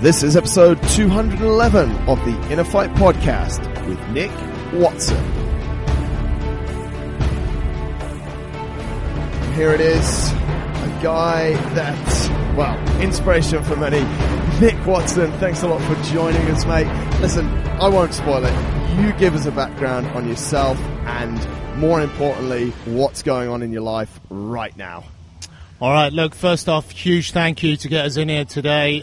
This is episode 211 of the InnerFight podcast with Nick Watson. And here it is, a guy that, well, inspiration for many. Nick Watson, thanks a lot for joining us, mate. Listen, I won't spoil it. You give us a background on yourself and, more importantly, what's going on in your life right now. All right, look, first off, huge thank you to get us in here today.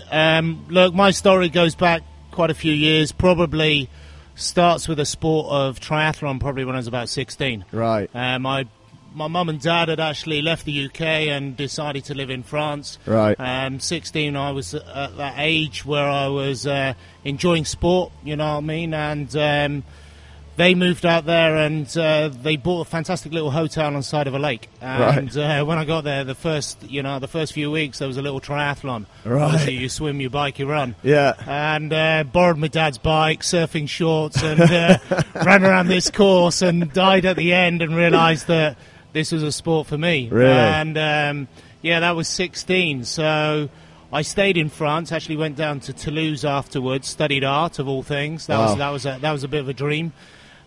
Look, my story goes back quite a few years, probably starts with a sport of triathlon, probably when I was about 16. Right. My mum and dad had actually left the UK and decided to live in France. Right. 16, I was at that age where I was enjoying sport, you know what I mean, and they moved out there and they bought a fantastic little hotel on the side of a lake. And when I got there, the first few weeks, there was a little triathlon. Right. Obviously, you swim, you bike, you run. Yeah. And borrowed my dad's bike, surfing shorts, and ran around this course and died at the end and realised that this was a sport for me. Really? And that was 16. So I stayed in France. Actually, went down to Toulouse afterwards. Studied art, of all things. That was a bit of a dream.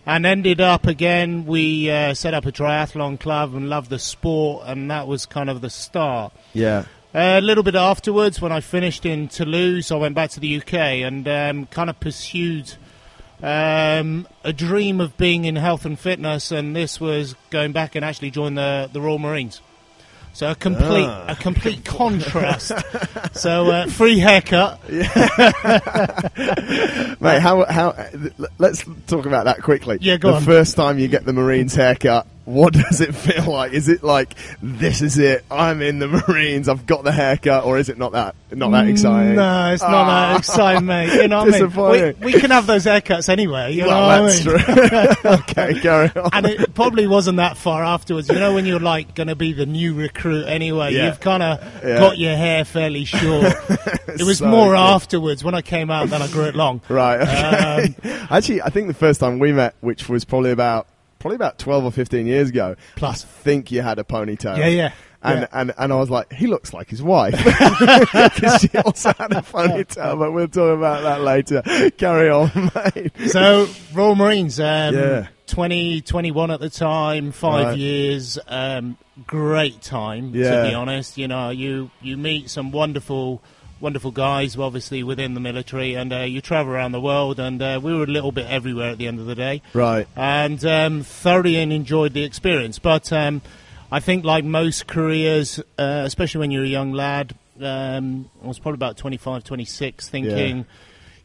And ended up again. We set up a triathlon club and loved the sport, and that was kind of the start. Yeah. A little bit afterwards, when I finished in Toulouse, I went back to the UK and kind of pursued a dream of being in health and fitness, and this was going back and actually join the Royal Marines. So a complete contrast. So free haircut. Mate, how? Let's talk about that quickly. Yeah, go on. The first time you get the Marines haircut, what does it feel like? Is it like, this is it, I'm in the Marines, I've got the haircut, or is it not that exciting? No, it's not that exciting, mate. You know what I mean? We can have those haircuts anywhere. You know what that's I mean? True. Okay, carry on. And it probably wasn't that far afterwards. You know, when you're like going to be the new recruit anyway, you've kind of got your hair fairly short. It was so more good afterwards when I came out, then I grew it long. Right. Okay. Actually, I think the first time we met, which was probably about 12 or 15 years ago, plus, I think you had a ponytail. Yeah. And I was like, he looks like his wife. Because she also had a ponytail, but we'll talk about that later. Carry on, mate. So, Royal Marines, 21 at the time, 5 years, great time, to be honest. You know, you meet some wonderful guys, obviously, within the military, and you travel around the world, and we were a little bit everywhere at the end of the day. Right. And thoroughly enjoyed the experience. But I think, like most careers, especially when you're a young lad, I was probably about 25, 26, thinking,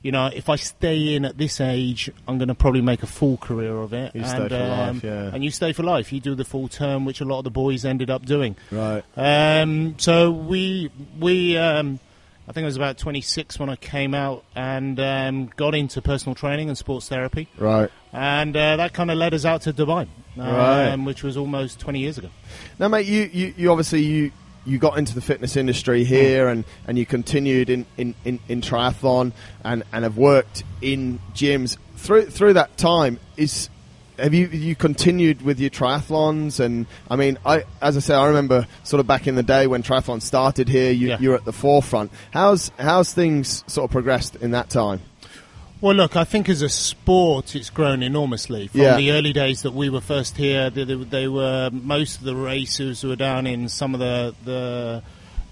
you know, if I stay in at this age, I'm going to probably make a full career of it. You stay for life, And you stay for life. You do the full term, which a lot of the boys ended up doing. Right. So we I think I was about 26 when I came out and got into personal training and sports therapy. Right. And that kind of led us out to Dubai, which was almost 20 years ago. Now, mate, you obviously you got into the fitness industry here and you continued in triathlon and have worked in gyms. Through that time, have you continued with your triathlons? And I mean, as I say, I remember sort of back in the day when triathlon started here, you were at the forefront. How's things sort of progressed in that time? Well, look, I think as a sport, it's grown enormously. From the early days that we were first here, they were most of the racers who were down in some of the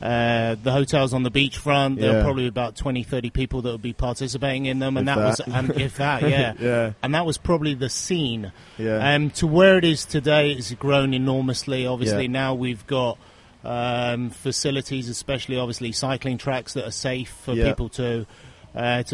hotels on the beachfront. There were probably about 20, 30 people that would be participating in them, and and that was probably the scene. Yeah. To where it is today, it's grown enormously. Obviously, now we've got facilities, especially obviously cycling tracks that are safe for people to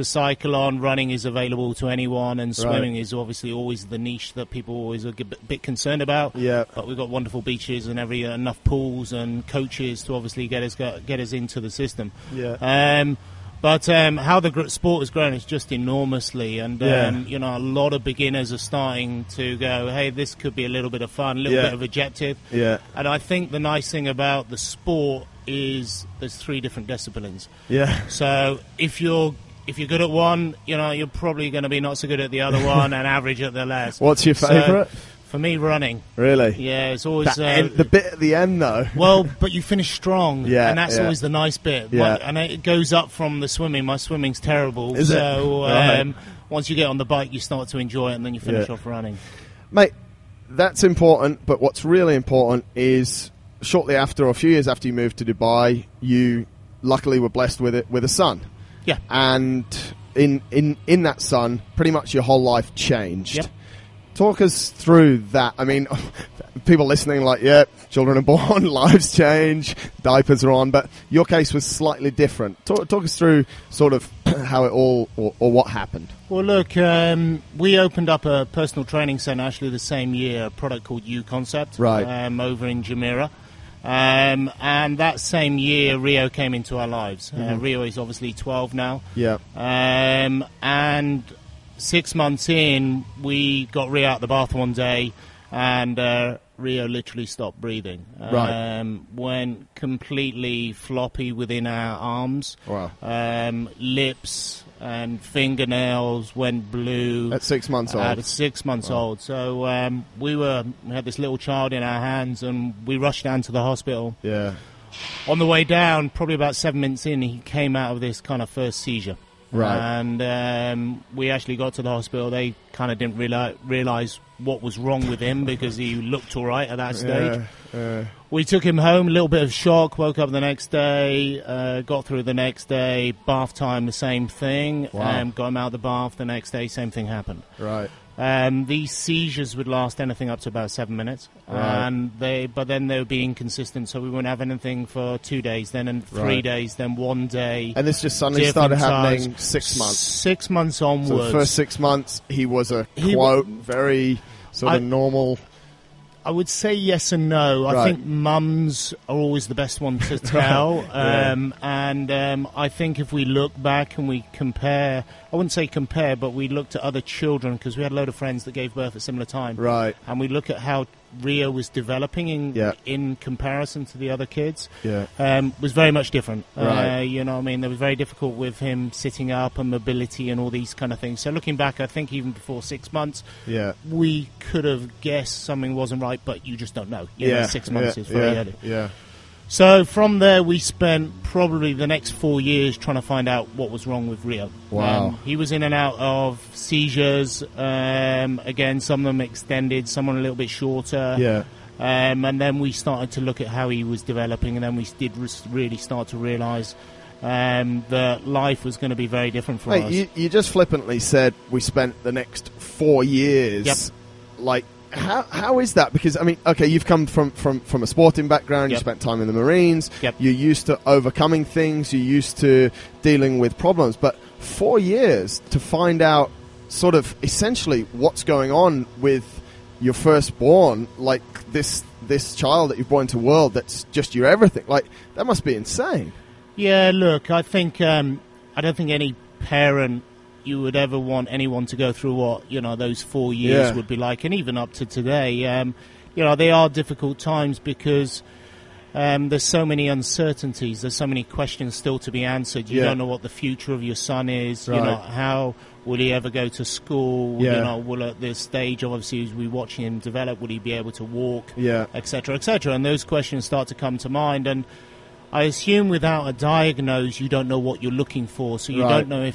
cycle on. Running is available to anyone, and swimming is obviously always the niche that people always are a bit concerned about. Yeah. But we've got wonderful beaches and enough pools and coaches to obviously get us into the system. Yeah. But how the sport has grown is just enormously, and you know, a lot of beginners are starting to go, hey, this could be a little bit of fun, a little bit of objective. Yeah. And I think the nice thing about the sport is there's 3 different disciplines. Yeah. So if you're good at one, you know, you're probably going to be not so good at the other one and average at the last. What's your favourite? For me, running. Really? Yeah, it's always... the bit at the end, though. Well, but you finish strong, yeah, and that's always the nice bit. Yeah. And it goes up from the swimming. My swimming's terrible. Is so right. Once you get on the bike, you start to enjoy it, and then you finish off running. Mate, that's important, but what's really important is shortly after, or a few years after you moved to Dubai, you luckily were blessed with a son. Yeah. And in that son, pretty much your whole life changed. Yep. Talk us through that. I mean, people listening like, yeah, children are born, lives change, diapers are on, but your case was slightly different. Talk us through sort of how it all, or what happened. Well, look, we opened up a personal training centre actually the same year, a product called U-Concept, right. Over in Jumeirah. And that same year, Rio came into our lives. Rio is obviously 12 now. Yeah. And 6 months in, we got Rio out of the bath one day, and Rio literally stopped breathing. Right. Went completely floppy within our arms. Wow. Lips and fingernails went blue. At 6 months old? At 6 months old. So we had this little child in our hands, and we rushed down to the hospital. Yeah. On the way down, probably about 7 minutes in, he came out of this kind of first seizure. Right. And we actually got to the hospital. They kind of didn't realise what was wrong with him because he looked all right at that stage. We took him home, a little bit of shock, woke up the next day, got through the next day, bath time, the same thing. Wow. Got him out of the bath the next day, same thing happened. Right. These seizures would last anything up to about 7 minutes, right. but then they would be inconsistent, so we wouldn't have anything for 2 days, then in 3 days, then 1 day. And this just suddenly started happening 6 months. 6 months onwards. So the first 6 months, he was very sort of normal. I would say yes and no. Right. I think mums are always the best one to tell. And I think if we look back and we compare, I wouldn't say compare, but we looked at other children, because we had a load of friends that gave birth at similar time. Right. And we look at how Rio was developing in comparison to the other kids. Yeah. Was very much different. Right. You know what I mean? It was very difficult with him sitting up and mobility and all these kind of things. So looking back, I think even before 6 months, we could have guessed something wasn't right, but you just don't know. You know, 6 months is very early. Yeah. So from there, we spent probably the next 4 years trying to find out what was wrong with Rio. Wow. He was in and out of seizures. Again, some of them extended, some a little bit shorter. Yeah. And then we started to look at how he was developing, and then we did really start to realise that life was going to be very different for us. You just flippantly said we spent the next 4 years. Yep. Like, how is that? Because, I mean, okay, you've come from a sporting background, you spent time in the Marines, you're used to overcoming things, you're used to dealing with problems, but 4 years to find out sort of essentially what's going on with your firstborn, like this child that you've brought into the world that's just your everything, like, that must be insane. Yeah, look, I think I don't think any parent you would ever want anyone to go through what those 4 years would be like, and even up to today. They are difficult times because there's so many uncertainties, there's so many questions still to be answered. You don't know what the future of your son is. Right. How will he ever go to school? Will at this stage, obviously, as we watch him develop, will he be able to walk? Etc., etc. And those questions start to come to mind. And I assume without a diagnose, you don't know what you're looking for, so you don't know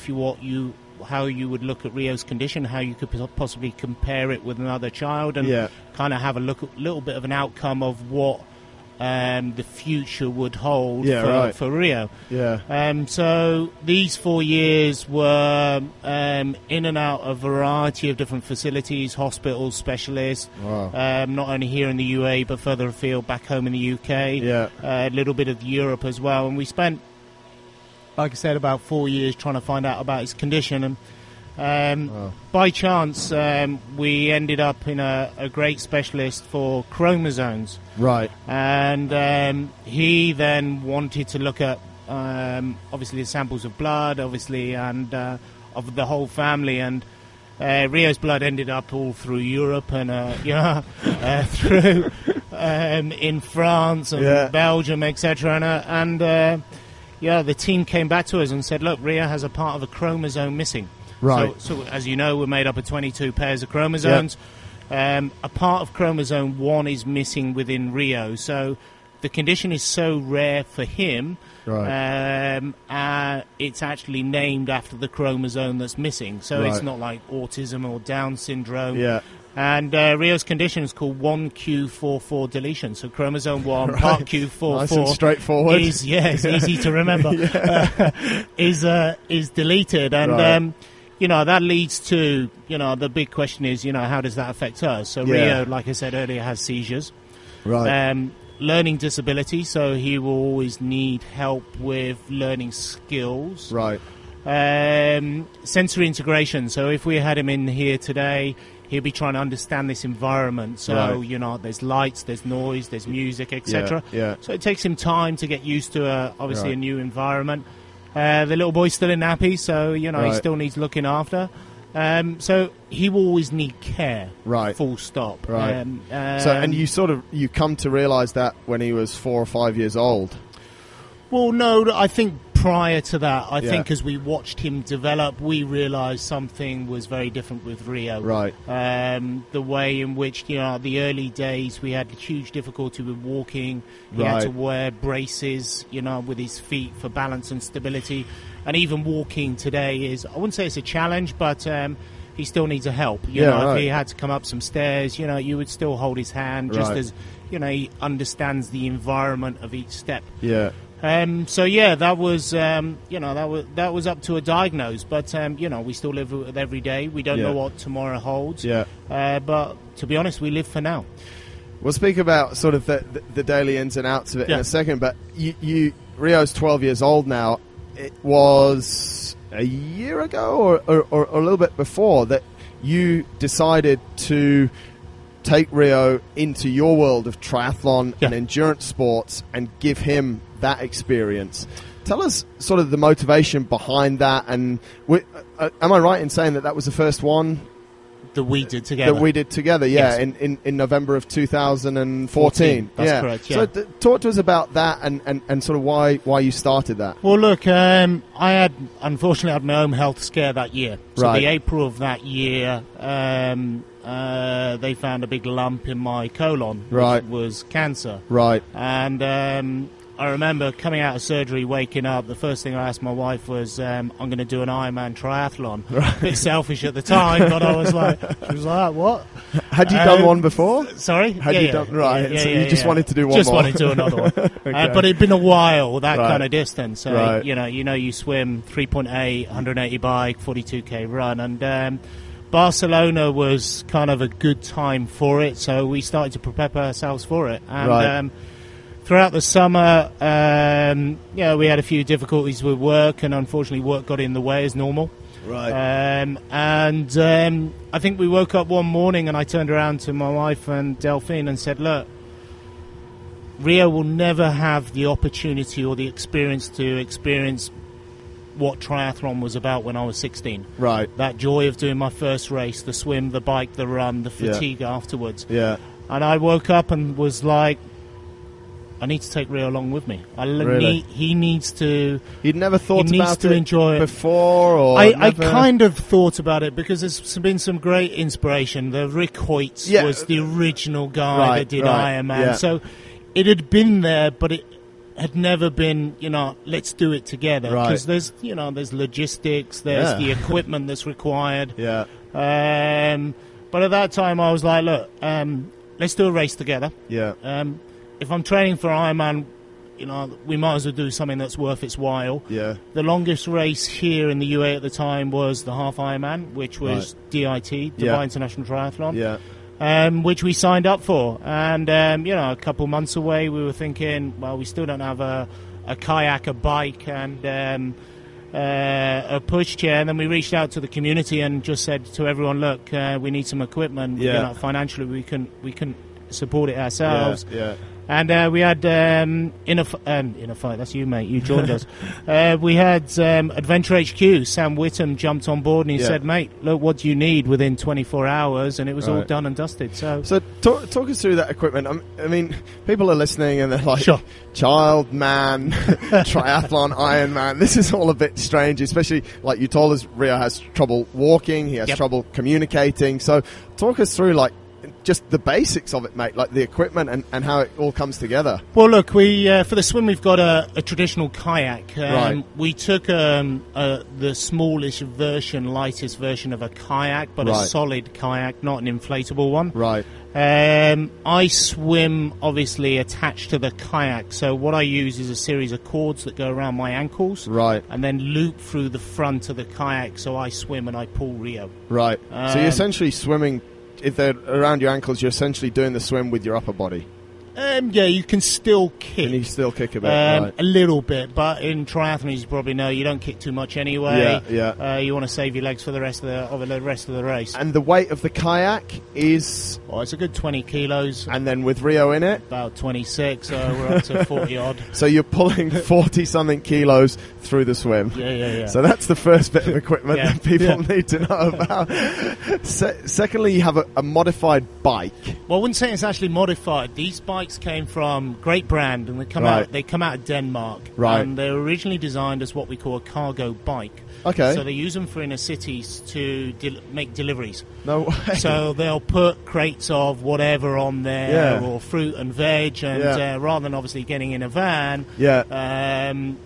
how you would look at Rio's condition, how you could possibly compare it with another child, and kind of have a little bit of an outcome of what the future would hold for Rio. So these 4 years were in and out of a variety of different facilities, hospitals, specialists, not only here in the UAE but further afield, back home in the UK, a little bit of Europe as well. And we spent, like I said, about 4 years trying to find out about his condition. And by chance, we ended up in a great specialist for chromosomes. Right. And he then wanted to look at, obviously, the samples of blood, obviously, and of the whole family. And Rio's blood ended up all through Europe and through in France and Belgium, etc. And the team came back to us and said, look, Rio has a part of a chromosome missing. Right. So as you know, we're made up of 22 pairs of chromosomes. a part of chromosome 1 is missing within Rio. So the condition is so rare for him, it's actually named after the chromosome that's missing. So it's not like autism or Down syndrome. Yeah. And Rio's condition is called 1q44 deletion. So chromosome 1, part Q44 nice and straightforward. Is, it's easy to remember, is deleted. And, that leads to, the big question is, how does that affect us? So Rio, like I said earlier, has seizures. Right. Learning disability, so he will always need help with learning skills. Right. Sensory integration, so if we had him in here today, he'll be trying to understand this environment. So, there's lights, there's noise, there's music, etc. Yeah. So it takes him time to get used to, obviously, a new environment. The little boy's still in nappy, so, he still needs looking after. So he will always need care. Right. Full stop. Right. And you come to realise that when he was 4 or 5 years old. Well, no, I think prior to that, I think as we watched him develop, we realised something was very different with Rio. Right. The way in which, the early days, we had huge difficulty with walking. He had to wear braces, with his feet for balance and stability. And even walking today is, I wouldn't say it's a challenge, but he still needs a help. If he had to come up some stairs, you would still hold his hand just as, he understands the environment of each step. Yeah. That was that was up to a diagnose, but we still live with it every day. We don't know what tomorrow holds. Yeah. But to be honest, we live for now. We'll speak about sort of the daily ins and outs of it in a second. But Rio's 12 years old now. It was a year ago or a little bit before that you decided to take Rio into your world of triathlon and endurance sports and give him that experience. Tell us sort of the motivation behind that, and am I right in saying that was the first one that we did together? Yes. in November of 2014. That's correct. Yeah. So talk to us about that and sort of why you started that. Well, look, I unfortunately had my own health scare that year. So the April of that year, they found a big lump in my colon, which was cancer. Right. And I remember coming out of surgery, waking up, the first thing I asked my wife was, I'm going to do an Ironman triathlon. A bit selfish at the time, but she was like, what? Had you done one before? Sorry? Had you done, so you just wanted to do one just more? Just wanted to do another one. Okay. But it'd been a while, that kind of distance. So, Right. you swim 3.8, 180 bike, 42k run, and Barcelona was kind of a good time for it, so we started to prepare ourselves for it. And throughout the summer, we had a few difficulties with work, and unfortunately work got in the way as normal. Right. I think we woke up one morning and I turned around to my wife and Delphine and said, look, Rio will never have the opportunity or the experience to experience what triathlon was about when I was 16. Right. That joy of doing my first race, the swim, the bike, the run, the fatigue afterwards. Yeah. And I woke up and was like, I need to take Rio along with me. He needs to. You'd never thought about it enjoy before, or I kind of thought about it because there's been some great inspiration. The Rick Hoyts was the original guy that did Ironman, Yeah. so it had been there, but it had never been. Let's do it together, because there's logistics, there's the equipment that's required. Yeah. But at that time, I was like, look, let's do a race together. Yeah. If I'm training for Ironman, we might as well do something that's worth its while. Yeah. The longest race here in the UAE at the time was the half Ironman, which was DIT, Dubai International Triathlon, which we signed up for. And, a couple months away, we were thinking, well, we still don't have a kayak, a bike, and a pushchair. And then we reached out to the community and just said to everyone, look, we need some equipment. Financially, we can support it ourselves. Yeah. And we had InnerFight, that's you, mate. You joined us. We had Adventure HQ. Sam Whittam jumped on board and he said, mate, look, what do you need within 24 hours? And it was all done and dusted. So talk us through that equipment. I mean, people are listening and they're like, child, man, triathlon, Ironman. This is all a bit strange, especially like you told us, Rio has trouble walking. He has trouble communicating. So talk us through, like, just the basics of it, mate, like the equipment and how it all comes together. Well, look, we for the swim we've got a traditional kayak. Right. We took the smallish version, lightest version of a kayak, but a solid kayak, not an inflatable one. Right. I swim obviously attached to the kayak, so what I use is a series of cords that go around my ankles, right, and then loop through the front of the kayak, so I swim and I pull Rio. Right. So you're essentially swimming, if they're around your ankles, you're essentially doing the swim with your upper body. Yeah, you can still kick. And you still kick a bit, right. A little bit, but in triathlon, you probably know, you don't kick too much anyway. Yeah. You want to save your legs for the rest of the race. And the weight of the kayak is? Oh, it's a good 20 kilos. And then with Rio in it? About 26, so we're up to 40 odd. So you're pulling 40-something kilos through the swim. Yeah. So that's the first bit of equipment that people need to know about. Secondly, you have a modified bike. Well, I wouldn't say it's actually modified. These bikes came from great brand, and they come out of Denmark. Right. And they're originally designed as what we call a cargo bike. Okay. So they use them for inner cities to make deliveries. No way. So they'll put crates of whatever on there, or fruit and veg, and rather than obviously getting in a van,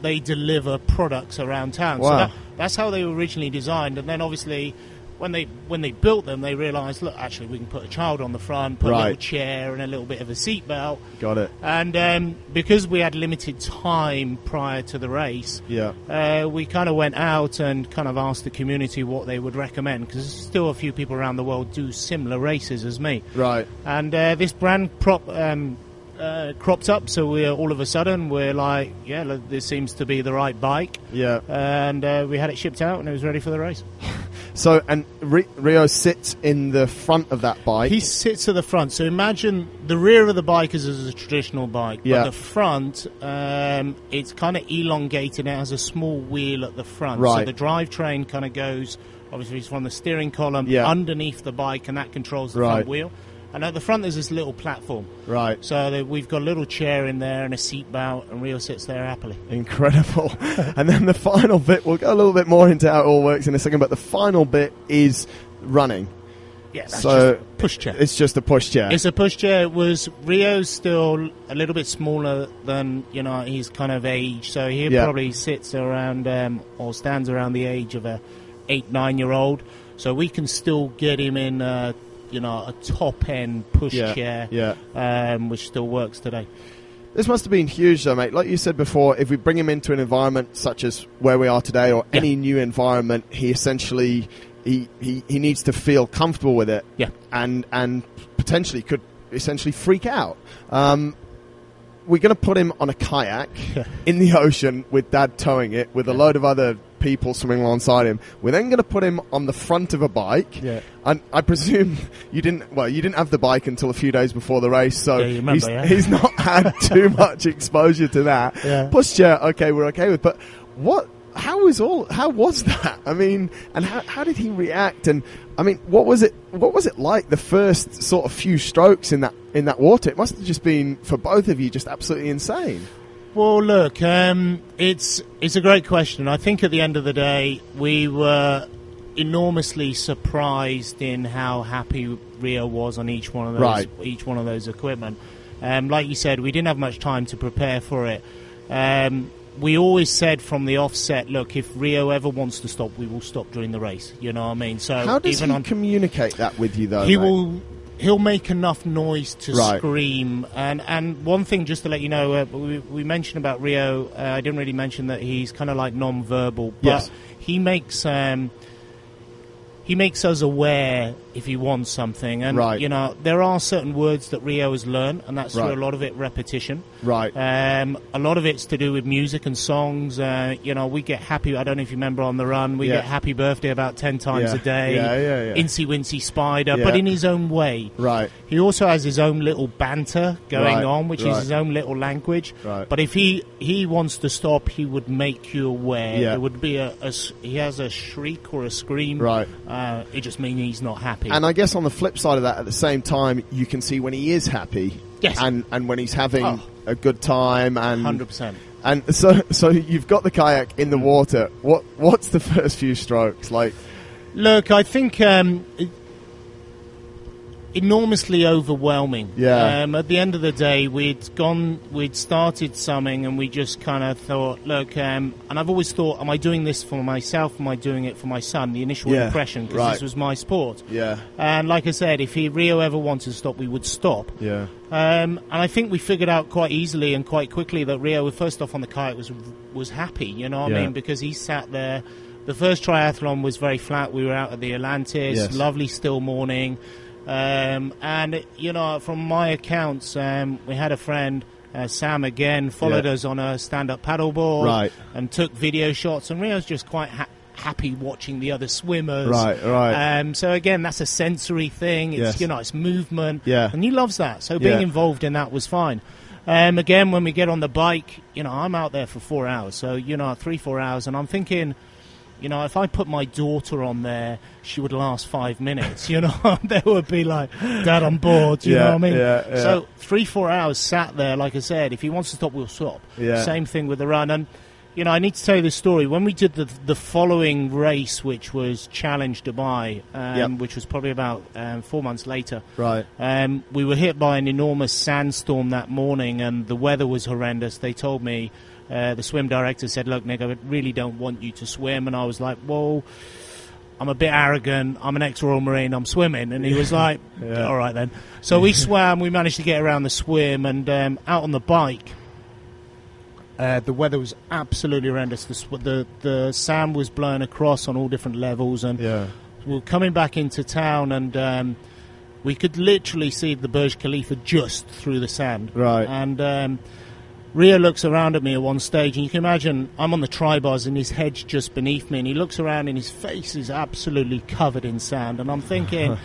they deliver products around town. Wow. So that's how they were originally designed. And then obviously when they built them, they realised, look, actually we can put a child on the front, put a little chair and a little bit of a seat belt. Got it. And because we had limited time prior to the race, we kind of went out and kind of asked the community what they would recommend, because there's still a few people around the world do similar races as me. Right. And this brand cropped up, so all of a sudden we're like, this seems to be the right bike. Yeah. And we had it shipped out and it was ready for the race. So, and Rio sits in the front of that bike. He sits at the front. So imagine the rear of the bike is as a traditional bike, but the front, it's kind of elongated. It has a small wheel at the front. Right. So the drivetrain kind of goes, obviously, from the steering column underneath the bike, and that controls the front wheel. And at the front, there's this little platform. Right. So we've got a little chair in there and a seat belt, and Rio sits there happily. Incredible. And then the final bit, we'll go a little bit more into how it all works in a second, but the final bit is running. Yeah, that's just a pushchair. It's just a pushchair. It's a pushchair. Rio's still a little bit smaller than, his kind of age. So he probably sits around, or stands around the age of a 8-9-year-old. So we can still get him in a top-end pushchair, which still works today. This must have been huge, though, mate. Like you said before, if we bring him into an environment such as where we are today, or any new environment, he essentially he needs to feel comfortable with it, and potentially could essentially freak out. We're going to put him on a kayak in the ocean with Dad towing it with a load of other people swimming alongside him. We're then going to put him on the front of a bike. Yeah. And I presume you didn't have the bike until a few days before the race, so he's not had too much exposure to that. Yeah. Pushchair, okay, we're okay with. But how was that? I mean, and how did he react? And I mean, what was it like the first sort of few strokes in that water? It must have just been, for both of you, just absolutely insane. Well, look, it's a great question. I think at the end of the day, we were enormously surprised in how happy Rio was on each one of those equipment. Like you said, we didn't have much time to prepare for it. We always said from the offset, look, if Rio ever wants to stop, we will stop during the race. You know what I mean? So how does he communicate that with you, though? He'll make enough noise to scream. And one thing, just to let you know, we mentioned about Rio. I didn't really mention that he's kind of like non-verbal, but he makes us aware if he wants something. And, there are certain words that Rio has learned, and that's through a lot of it repetition. Right. A lot of it's to do with music and songs. We get happy, I don't know if you remember on the run, we get happy birthday about 10 times a day. Incy Wincy Spider, but in his own way. Right. He also has his own little banter going on, which is his own little language. Right. But if he wants to stop, he would make you aware. Yeah. There would be he has a shriek or a scream. Right. It just means he's not happy. And I guess on the flip side of that, at the same time, you can see when he is happy, and when he's having a good time, and 100%. And so you've got the kayak in the water. What's the first few strokes like? Look, I think enormously overwhelming. Yeah. At the end of the day, we'd started something, and we just kind of thought, look, and I've always thought, am I doing this for myself? Am I doing it for my son? The initial impression, because this was my sport. Yeah. And like I said, if Rio ever wanted to stop, we would stop. Yeah. And I think we figured out quite easily and quite quickly that Rio, first off on the kayak, was happy. You know what I mean? Because he sat there. The first triathlon was very flat. We were out at the Atlantis, lovely still morning. And, you know, from my accounts, we had a friend, Sam again, followed us on a stand-up paddleboard and took video shots. And Rio's just quite happy watching the other swimmers. Right. So, again, that's a sensory thing. It's, you know, it's movement. Yeah. And he loves that. So being involved in that was fine. Again, when we get on the bike, you know, I'm out there for 4 hours. So, you know, 3-4 hours. And I'm thinking, you know, if I put my daughter on there, she would last 5 minutes, you know. They would be like, Dad, I'm bored, you know what I mean? So 3-4 hours sat there, like I said. If he wants to stop, we'll stop. Same thing with the run. And, you know, I need to tell you this story. When we did the following race, which was Challenge Dubai, which was probably about 4 months later, we were hit by an enormous sandstorm that morning, and the weather was horrendous. They told me, the swim director said, look, Nick, I really don't want you to swim. And I was like, well, I'm a bit arrogant. I'm an ex-Royal Marine. I'm swimming. And he was like, all right then. So we swam. We managed to get around the swim. And out on the bike, the weather was absolutely horrendous. The sand was blowing across on all different levels. And we were coming back into town, and we could literally see the Burj Khalifa just through the sand. And Rio looks around at me at one stage, and you can imagine I'm on the tri-bars and his head's just beneath me, and he looks around and his face is absolutely covered in sand, and I'm thinking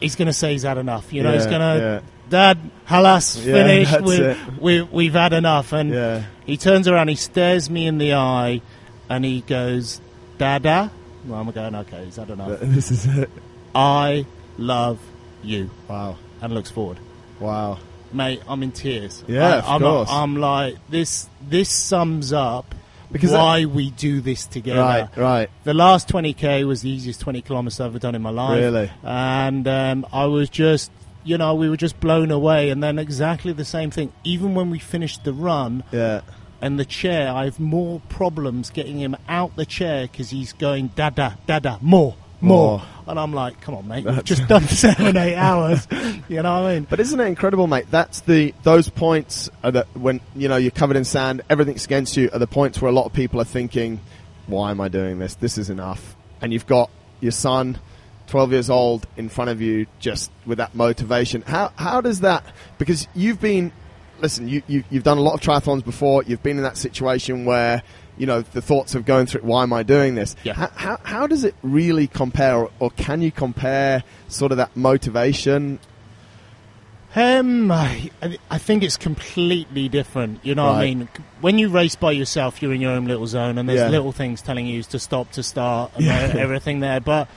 he's going to say he's had enough. You know, he's going to, Dad, halas, finished, we've had enough. And he turns around, he stares me in the eye, and he goes, Dada? Well, I'm going, okay, he's had enough. This is it. I love you. Wow. And looks forward. Wow. Mate, I'm in tears. Of course. I'm like, this sums up why we do this together. Right. The last 20K was the easiest 20 kilometers I've ever done in my life. Really? And I was just, you know, we were just blown away. And then exactly the same thing. Even when we finished the run and the chair, I have more problems getting him out the chair because he's going, Dada, more. And I'm like, come on, mate, we've just done 7-8 hours. You know what I mean? But isn't it incredible, mate? That's those points are when, you know, you're covered in sand, everything's against you, are the points where a lot of people are thinking, why am I doing this? This is enough. And you've got your son, 12 years old, in front of you, just with that motivation. How does that, because you've been, listen, you've done a lot of triathlons before, you've been in that situation where, you know, the thoughts of going through, why am I doing this? How does it really compare, or can you compare sort of that motivation? I think it's completely different. You know what I mean? When you race by yourself, you're in your own little zone, and there's little things telling you to stop, to start, and everything there. But,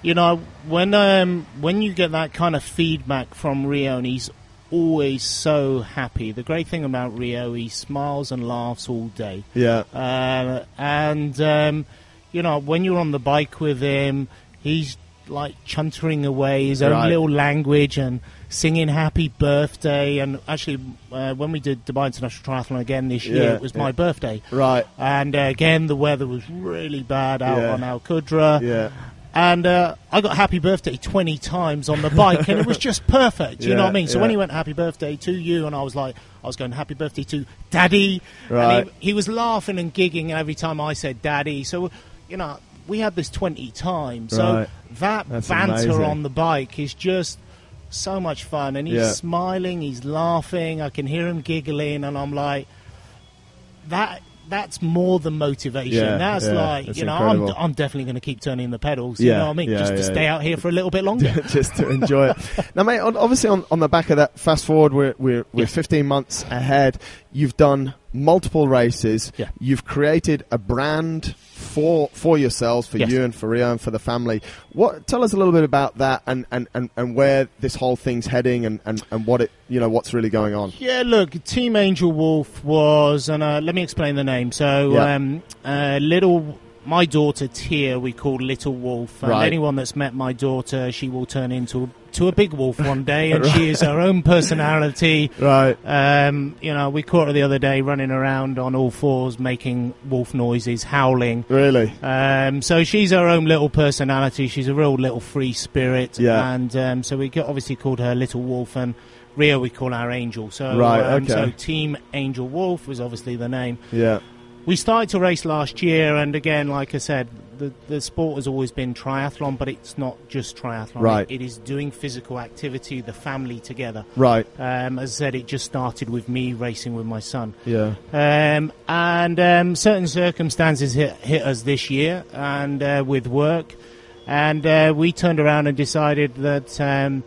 you know, when you get that kind of feedback from Rio, and he's always so happy. The great thing about Rio, he smiles and laughs all day. And you know, when you're on the bike with him, he's like chuntering away his own little language and singing happy birthday. And actually, when we did Dubai International Triathlon again this year, it was my birthday. And again, the weather was really bad out on Al Qudra. And I got happy birthday 20 times on the bike, and it was just perfect. You know what I mean? So when he went happy birthday to you, and I was going happy birthday to Daddy. And he was laughing and gigging every time I said Daddy. So, you know, we had this 20 times. So that's banter amazing. On the bike is just so much fun. And he's smiling, he's laughing. I can hear him giggling, and I'm like, that's more than motivation. That's like, that's, you know, I'm definitely going to keep turning the pedals, you know what I mean? Just to stay out here for a little bit longer. Just to enjoy it. Now, mate, obviously on the back of that, fast forward, we're 15 months ahead. You've done multiple races. You've created a brand for yourselves, for you and for Rio and for the family. Tell us a little bit about that and where this whole thing's heading and what it, you know, what's really going on. Yeah, look, Team Angel Wolf was, and let me explain the name. So, my daughter Tia we call Little Wolf, and anyone that's met my daughter, she will turn into a big wolf one day, and she is her own personality. Right. We caught her the other day running around on all fours, making wolf noises, howling. Really? So she's her own little personality. She's a real little free spirit. Yeah. And so we obviously called her Little Wolf, and Rio we call our angel. So, so Team Angel Wolf was obviously the name. Yeah. We started to race last year, and again, like I said, the sport has always been triathlon, but it's not just triathlon. Right. It is doing physical activity, the family together. Right. As I said, it just started with me racing with my son. Yeah. And certain circumstances hit us this year, and with work, and we turned around and decided that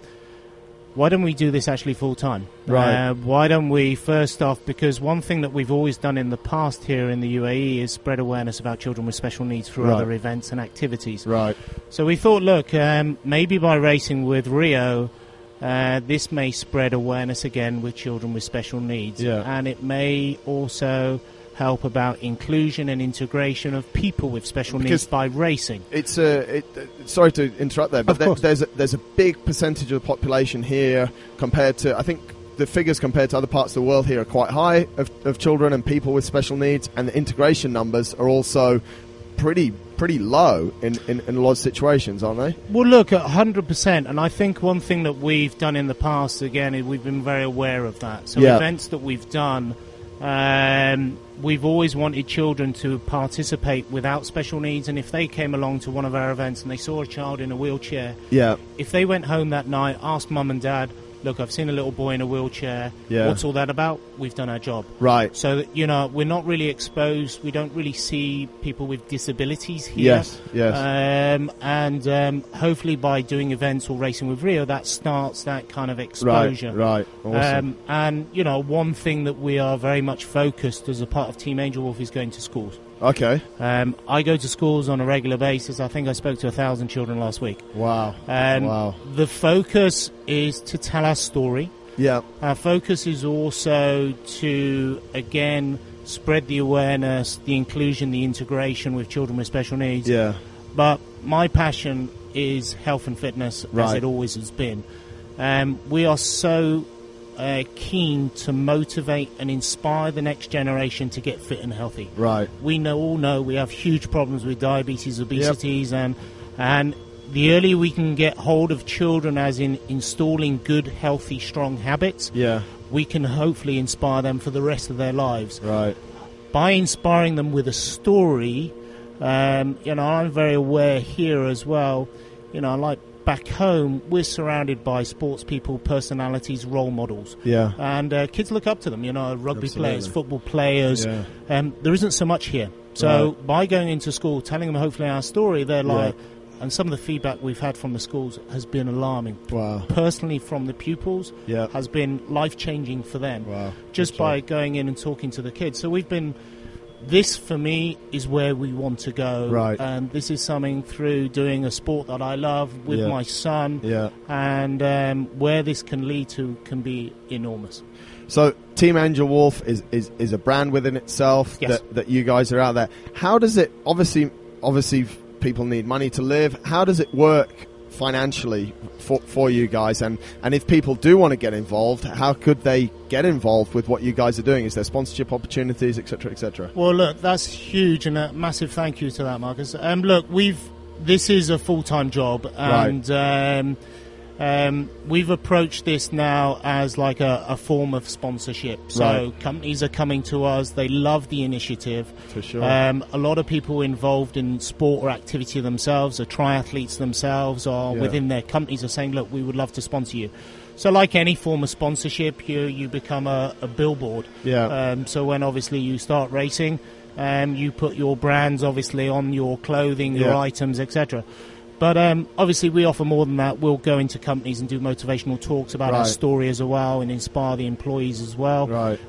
why don't we do this actually full time? Right. Why don't we, first off, because one thing that we've always done in the past here in the UAE is spread awareness about children with special needs through other events and activities. Right. So we thought, look, maybe by racing with Rio, this may spread awareness again with children with special needs. Yeah. And it may also help about inclusion and integration of people with special needs by racing. It's sorry to interrupt there, but there's a big percentage of the population here compared to, I think the figures compared to other parts of the world here are quite high of children and people with special needs, and the integration numbers are also pretty low in a lot of situations, aren't they? Well, look, 100%, and I think one thing that we've done in the past, again, is we've been very aware of that. So events that we've done, we've always wanted children to participate without special needs, and if they came along to one of our events and they saw a child in a wheelchair, if they went home that night, asked mum and dad, look, I've seen a little boy in a wheelchair, what's all that about? We've done our job. Right. So that, we're not really exposed, we don't really see people with disabilities here. Yes. And hopefully by doing events or racing with Rio, that starts that kind of exposure. Right. Awesome. And one thing that we are very much focused as a part of Team Angel Wolf is going to schools. Okay. I go to schools on a regular basis. I think I spoke to 1,000 children last week. Wow. The focus is to tell our story. Yeah. Our focus is also to, again, spread the awareness, the inclusion, the integration with children with special needs. Yeah. But my passion is health and fitness, as it always has been. We are so keen to motivate and inspire the next generation to get fit and healthy. Right. We all know we have huge problems with diabetes, obesities, and the earlier we can get hold of children, as in installing good, healthy, strong habits, we can hopefully inspire them for the rest of their lives. Right. By inspiring them with a story, I'm very aware here as well, like back home, we're surrounded by sports people, personalities, role models. Yeah. And kids look up to them, rugby players, football players. Yeah. There isn't so much here. So by going into school, telling them hopefully our story, they're like, and some of the feedback we've had from the schools has been alarming. Wow. Personally, from the pupils, has been life-changing for them. Wow. Just by going in and talking to the kids. So this, for me, is where we want to go. Right. And this is something through doing a sport that I love with my son. Yeah. And where this can lead to can be enormous. So Team Angel Wolf is a brand within itself that you guys are out there. How does it, obviously people need money to live. How does it work financially for you guys? And if people do want to get involved, how could they get involved with what you guys are doing? Is there sponsorship opportunities, etc., etc.? Well, look, that's huge, and a massive thank you to that, Marcus. Look, this is a full-time job, and we've approached this now as like a form of sponsorship. So companies are coming to us. They love the initiative. For sure. A lot of people involved in sport or activity themselves, are triathletes themselves, or within their companies are saying, look, we would love to sponsor you. So like any form of sponsorship, you become a billboard. Yeah. So when obviously you start racing, you put your brands obviously on your clothing, your items, etc. But obviously we offer more than that. We'll go into companies and do motivational talks about our story as well, and inspire the employees as well. Right.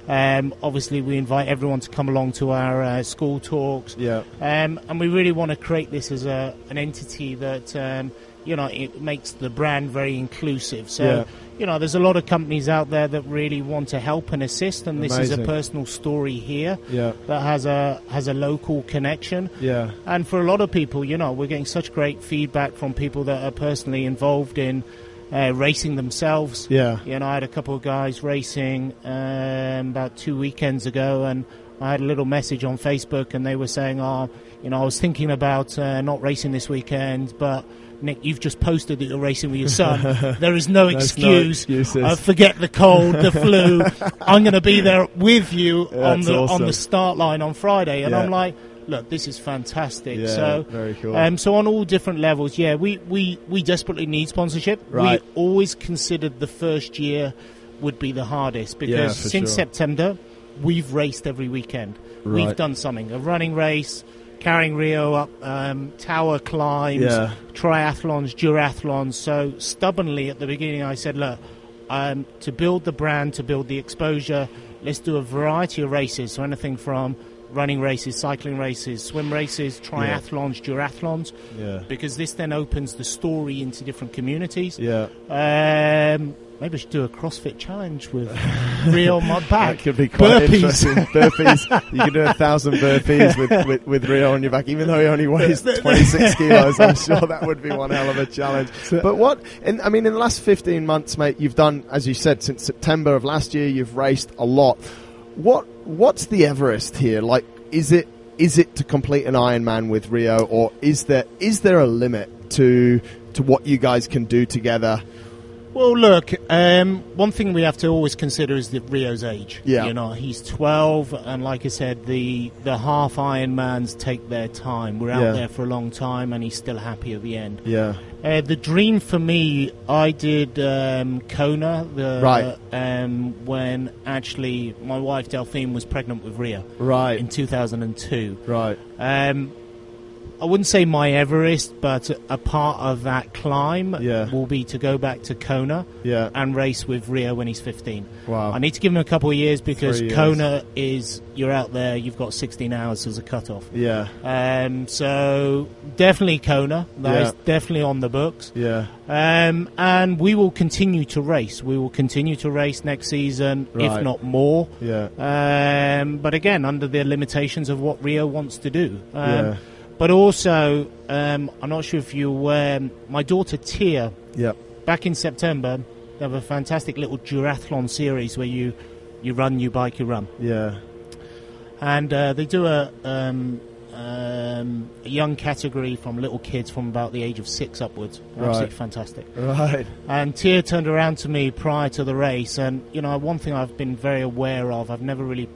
Obviously we invite everyone to come along to our school talks. Yeah. And we really want to create this as an entity that it makes the brand very inclusive. So, there's a lot of companies out there that really want to help and assist, and this is a personal story here that has a local connection. Yeah. And for a lot of people, we're getting such great feedback from people that are personally involved in racing themselves. Yeah. I had a couple of guys racing about 2 weekends ago, and I had a little message on Facebook, and they were saying, I was thinking about not racing this weekend, but Nick, you've just posted that you're racing with your son. There is no excuse. Forget the cold, the flu. I'm going to be there with you on the start line on Friday. And I'm like, look, this is fantastic. Yeah, so, very cool. So on all different levels, we desperately need sponsorship. Right. We always considered the first year would be the hardest, because since September, we've raced every weekend. Right. We've done something, a running race, carrying Rio up tower climbs, triathlons, durathlons. So stubbornly at the beginning I said, look, to build the brand, to build the exposure, let's do a variety of races. So anything from running races, cycling races, swim races, triathlons, durathlons, because this then opens the story into different communities. Maybe I should do a CrossFit challenge with Rio on my back. That could be quite interesting. Burpees. You can do 1,000 burpees with Rio on your back, even though he only weighs 26 kilos. I'm sure that would be one hell of a challenge. But in the last 15 months, mate, you've done, as you said, since September of last year, you've raced a lot. What's the Everest here? Like, is it to complete an Ironman with Rio, or is there a limit to what you guys can do together? Well, look, one thing we have to always consider is Rio's age. Yeah. He's 12, and like I said, the half Ironmans take their time. We're out there for a long time, and he's still happy at the end. Yeah. The dream for me, I did Kona, when actually my wife Delphine was pregnant with Rio. Right. In 2002. Right. I wouldn't say my Everest, but a part of that climb will be to go back to Kona and race with Rio when he's 15. Wow. I need to give him a couple of years, because Kona is, you're out there, you've got 16 hours as a cutoff. Yeah. So definitely Kona. That is definitely on the books. Yeah. And we will continue to race. We will continue to race next season, if not more. Yeah. But again, under the limitations of what Rio wants to do. But also, I'm not sure if you're aware, my daughter Tia, back in September, they have a fantastic little durathlon series where you run, you bike, you run. Yeah. And they do a young category from little kids from about the age of 6 upwards. Absolutely fantastic. Right. And Tia turned around to me prior to the race, and, one thing I've been very aware of, I've never really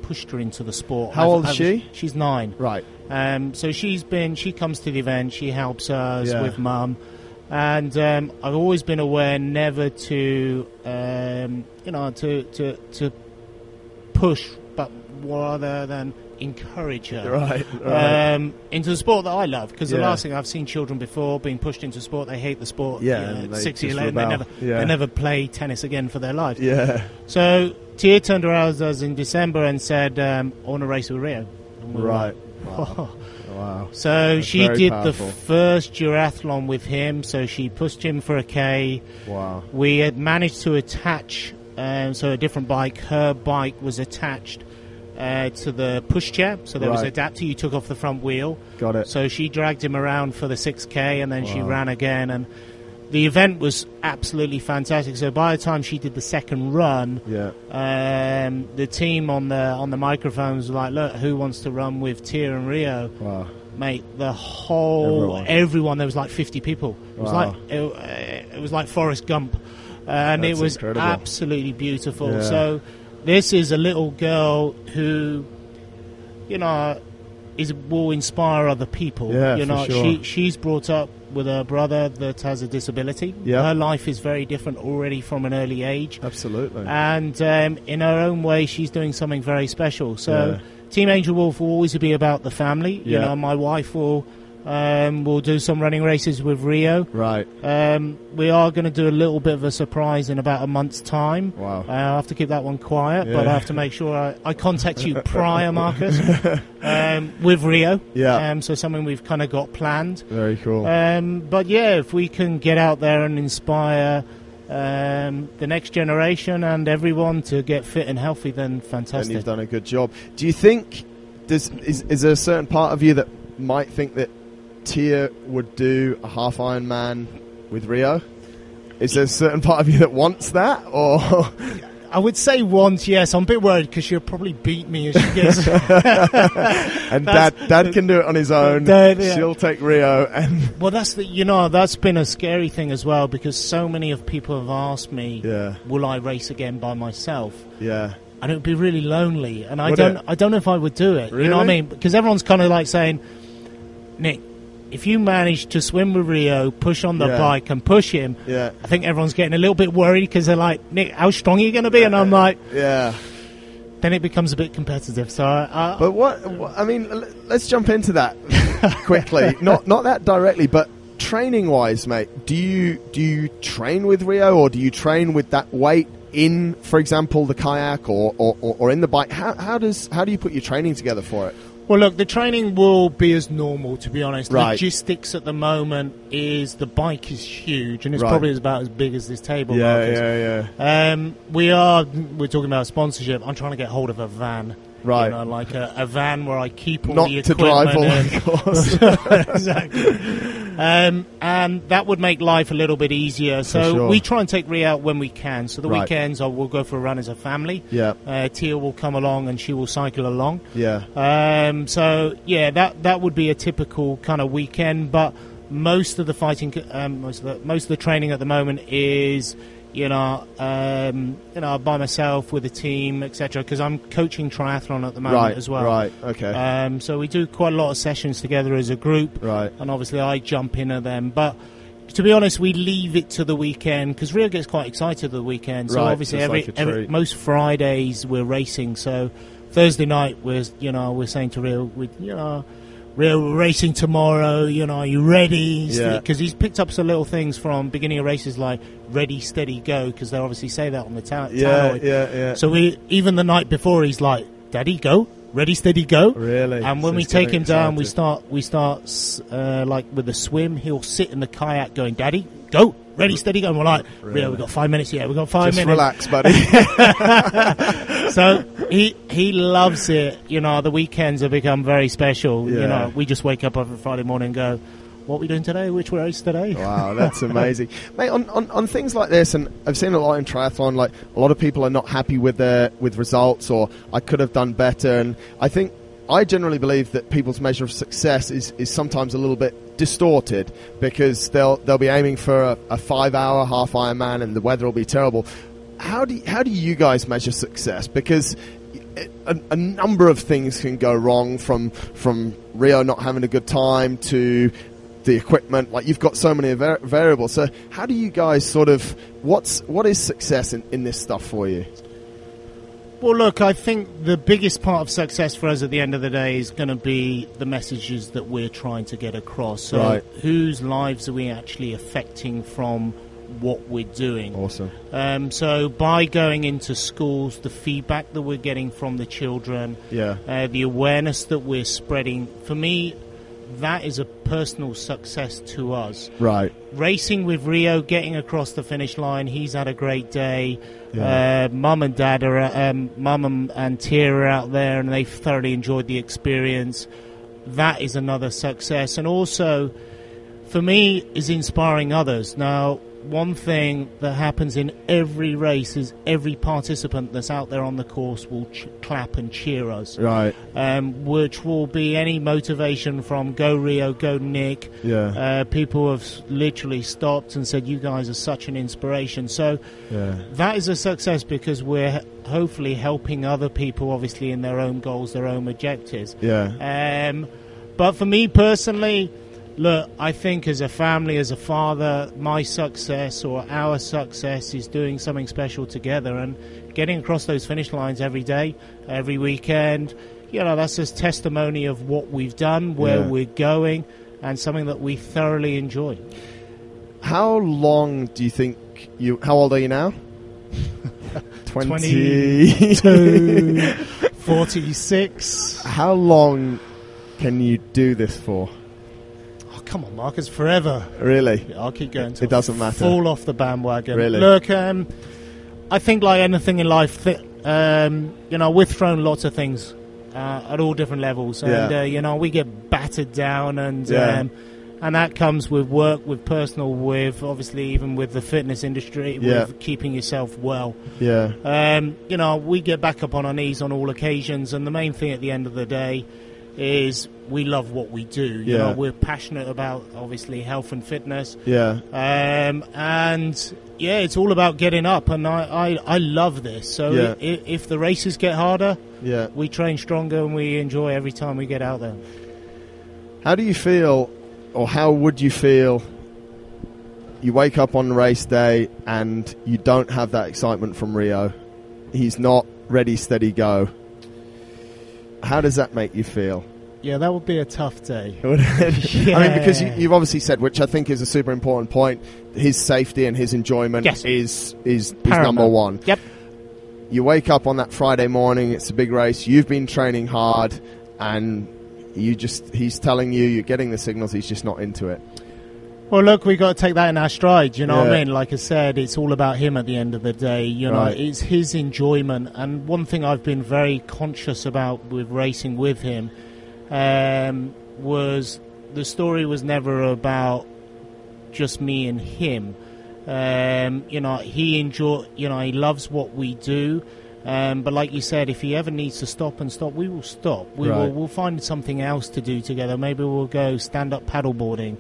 pushed her into the sport. How old is she? She's 9. Right. So she comes to the event, she helps us with mum, and I've always been aware never to push, but rather than encourage her into the sport that I love, because the last thing I've seen children before being pushed into sport, they hate the sport. 6 years later they never play tennis again for their lives. So Tia turned around to us in December and said, I want to race with Rio. Right. Wow. Wow. So that's she did powerful. The first durathlon with him, so she pushed him for a K. Wow. We had managed to attach a different bike. Her bike was attached to the push chair, so there was an adapter you took off the front wheel. Got it. So she dragged him around for the 6K, and then she ran again, and the event was absolutely fantastic. So by the time she did the second run, the team on the microphones were like, look, who wants to run with Tia and Rio? Wow. Mate, the whole everyone, there was like 50 people. It was it was like Forrest Gump, and it was incredible. Absolutely beautiful. Yeah. So this is a little girl who, will inspire other people. Yeah, for sure. She's brought up with a brother that has a disability. Yep. Her life is very different already from an early age. Absolutely. And in her own way, she's doing something very special. So Team Angel Wolf will always be about the family. My wife will We'll do some running races with Rio. Right. We are going to do a little bit of a surprise in about a month's time. Wow. I'll have to keep that one quiet, but I have to make sure I contact you prior, Marcus, with Rio. Yeah. So something we've kind of got planned. Very cool. But yeah, if we can get out there and inspire the next generation and everyone to get fit and healthy, then fantastic. And you've done a good job. Do you think is there a certain part of you that might think that Tia would do a half Ironman with Rio? Is there a certain part of you that wants that, or? I would say once, yes. I'm a bit worried because she'll probably beat me as she gets. And Dad can do it on his own. She'll take Rio, and well, that's been a scary thing as well, because so many of people have asked me, will I race again by myself? Yeah. And it would be really lonely, and I don't know if I would do it. Really? You know what I mean? Because everyone's kind of like saying, Nick, if you manage to swim with Rio, push on the bike and push him, I think everyone's getting a little bit worried because they're like, Nick, how strong are you going to be? And I'm like, then it becomes a bit competitive. So, but what I mean, let's jump into that quickly. Not that directly, but training wise, mate. Do you train with Rio, or do you train with that weight in, for example, the kayak or in the bike? How do you put your training together for it? Well, look, the training will be as normal, to be honest. Right. Logistics at the moment is the bike is huge, and it's probably about as big as this table. Yeah. We're talking about sponsorship. I'm trying to get hold of a van. Right. You know, like a van where I keep all Not the to equipment. drive all, of course. Exactly. And that would make life a little bit eeasier. So we try and take Ria out when we can. So the weekends we'll go for a run as a family. Yeah. Tia will come along and she will cycle along. Yeah. That would be a typical kind of weekend. But most of the fighting, most of the training at the moment is, by myself with a team, etc. Because I'm coaching triathlon at the moment as well. Right. Okay. So we do quite a lot of sessions together as a group. Right. And obviously I jump in at them, but to be honest, we leave it to the weekend because Rio gets quite excited at the weekend. So obviously most Fridays we're racing. So Thursday night we're saying to Rio, Rio, we're racing tomorrow, are you ready? Because he's picked up some little things from beginning of races like ready, steady, go, because they obviously say that on the tannoy. Yeah. So even the night before, he's like, Daddy, go, ready, steady, go. Really? And when we take him down, we start like with the swim, he'll sit in the kayak going, Daddy, go, ready, steady, go. And we're like, Rio, we've got 5 minutes. Yeah, we've got 5 minutes. Just relax, buddy. So he loves it. The weekends have become very special. We just wake up every Friday morning and go, what are we doing today? Which race today? Wow, that's amazing. Mate, on things like this, and I've seen a lot in triathlon, like a lot of people are not happy with results, or I could have done better. And I generally believe that people's measure of success is sometimes a little bit distorted, because they'll be aiming for a 5-hour half Ironman and the weather will be terrible. How do you guys measure success? Because a number of things can go wrong, from Rio not having a good time to the equipment. Like, you've got so many variables. So how do you guys what is success in this stuff for you? Well, look, I think the biggest part of success for us at the end of the day is going to be the messages that we're trying to get across. So whose lives are we actually affecting from what we're doing? Awesome. So by going into schools, the feedback that we're getting from the children, the awareness that we're spreading, for me, that is a personal success to us. Right. Racing with Rio, getting across the finish line, he's had a great day. Mum and Dad Mum and Tia are out there, and they've thoroughly enjoyed the experience. That is another success. And also, for me, is inspiring others. Now, one thing that happens in every race is every participant that's out there on the course will clap and cheer us. Right. Which will be any motivation from go Rio, go Nick. People have literally stopped and said, you guys are such an inspiration. So that is a success, because we're hopefully helping other people, obviously, in their own goals, their own objectives. But for me personally, look, I think as a family, as a father, my success or our success is doing something special together and getting across those finish lines every day, every weekend. That's just testimony of what we've done, where we're going, and something that we thoroughly enjoy. How long do you think how old are you now? 22, 46. How long can you do this for? Oh, come on, Marcus, forever. Really? Yeah, I'll keep going. It doesn't matter. Fall off the bandwagon. Really? Look, I think like anything in life, we've thrown lots of things at all different levels, and we get battered down, and that comes with work, with personal, with obviously even with the fitness industry, with keeping yourself well. We get back up on our knees on all occasions, and the main thing at the end of the day is we love what we do. You know, we're passionate about obviously health and fitness. It's all about getting up, and I love this. So if the races get harder, we train stronger, and we enjoy every time we get out there. How do you feel, or how would you feel, you wake up on race day and you don't have that excitement from Rio? He's not ready, steady, go. How does that make you feel? Yeah, that would be a tough day. I mean, because you've obviously said, which I think is a super important point, his safety and his enjoyment is number one. Yep. You wake up on that Friday morning, it's a big race, you've been training hard, and he's telling you, you're getting the signals, he's just not into it. Well, look, we've got to take that in our stride, you know what I mean? Like I said, it's all about him at the end of the day, you know, it's his enjoyment. And one thing I've been very conscious about with racing with him was the story was never about just me and him. He loves what we do. But like you said, if he ever needs to stop, we will stop. We'll find something else to do together. Maybe we'll go stand-up paddleboarding.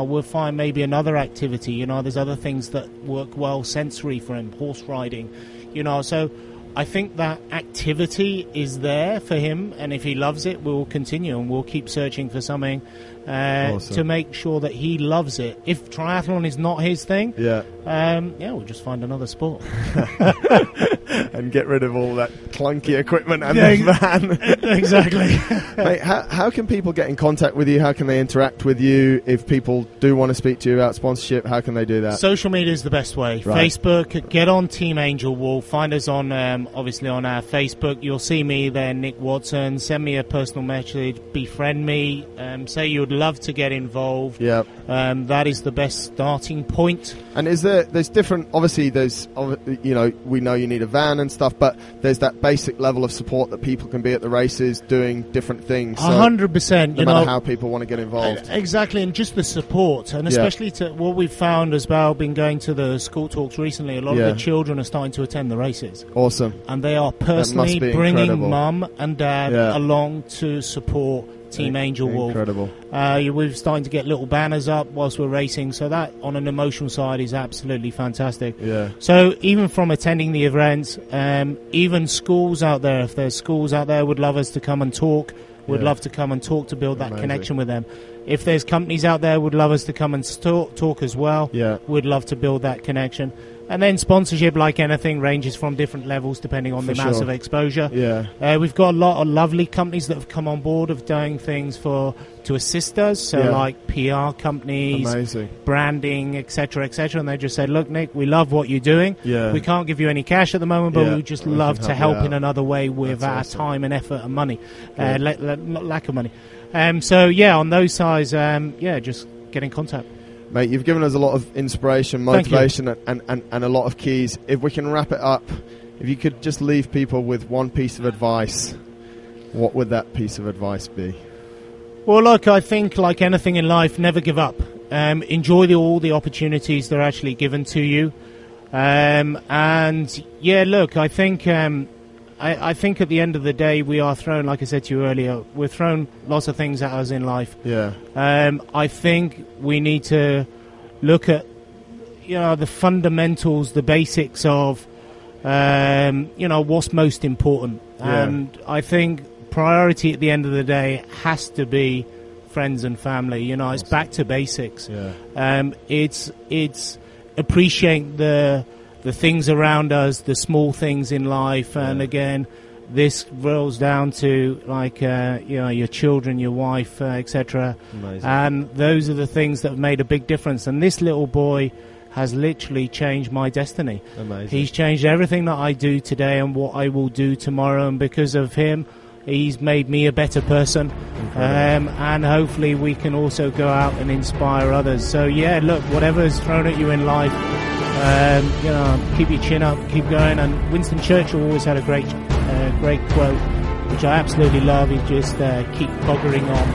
We'll find maybe another activity. You know, there's other things that work well sensory for him, horse riding. You know, so I think that activity is there for him, and if he loves it, we'll continue, and we'll keep searching for something to make sure that he loves it. If triathlon is not his thing, we'll just find another sport. And get rid of all that clunky equipment and the van. Exactly. Mate, how can people get in contact with you? How can they interact with you? If people do want to speak to you about sponsorship, how can they do that? Social media is the best way. Facebook, get on Team Angel Wolf. Find us on, obviously, on our Facebook. You'll see me there, Nick Watson. Send me a personal message. Befriend me. Say you would love to get involved. That is the best starting point. And there's different, obviously, we know you need a van and stuff, but there's that basic level of support that people can be at the races doing different things. 100%. No matter how people want to get involved. Exactly, and just the support, and especially to what we've found as well, been going to the school talks recently, a lot of the children are starting to attend the races. Awesome. And they are personally bringing mum and dad along to support Team Angel Wolf. Incredible. We're starting to get little banners up whilst we're racing, so that on an emotional side is absolutely fantastic. So even from attending the events, even schools out there, if there's schools out there would love us to come and talk, would love to come and talk to build that connection with them. If there's companies out there would love us to come and talk as well, would love to build that connection. And then sponsorship, like anything, ranges from different levels depending on the amount of exposure. We've got a lot of lovely companies that have come on board of doing things to assist us. So like PR companies, branding, etc., and they just said, look, Nick, we love what you're doing. We can't give you any cash at the moment, but we just love to help in another way with our time and effort and money, lack of money. On those sides, just get in contact. Mate, you've given us a lot of inspiration, motivation, and a lot of keys. If we can wrap it up, if you could just leave people with one piece of advice, what would that piece of advice be? Well, look, I think like anything in life, never give up. Enjoy all the opportunities that are actually given to you. I think at the end of the day, we are thrown, like I said to you earlier, we're thrown lots of things at us in life. I think we need to look at, the fundamentals, the basics of, what's most important. And I think priority at the end of the day has to be friends and family. It's back to basics. It's appreciate the things around us, the small things in life, and again, this rolls down to like your children, your wife, etc. And those are the things that have made a big difference. And this little boy has literally changed my destiny. Amazing. He's changed everything that I do today and what I will do tomorrow, and because of him, he's made me a better person. And hopefully we can also go out and inspire others. So yeah, look, whatever's thrown at you in life, keep your chin up, keep going. And Winston Churchill always had a great quote, which I absolutely love. He just keep buggering on,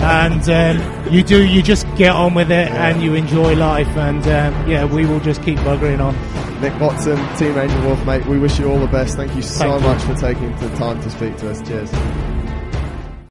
and you just get on with it, and you enjoy life. And we will just keep buggering on. Nick Watson, Team Angel Wolf, mate, we wish you all the best. Thank you so much for taking the time to speak to us. Cheers.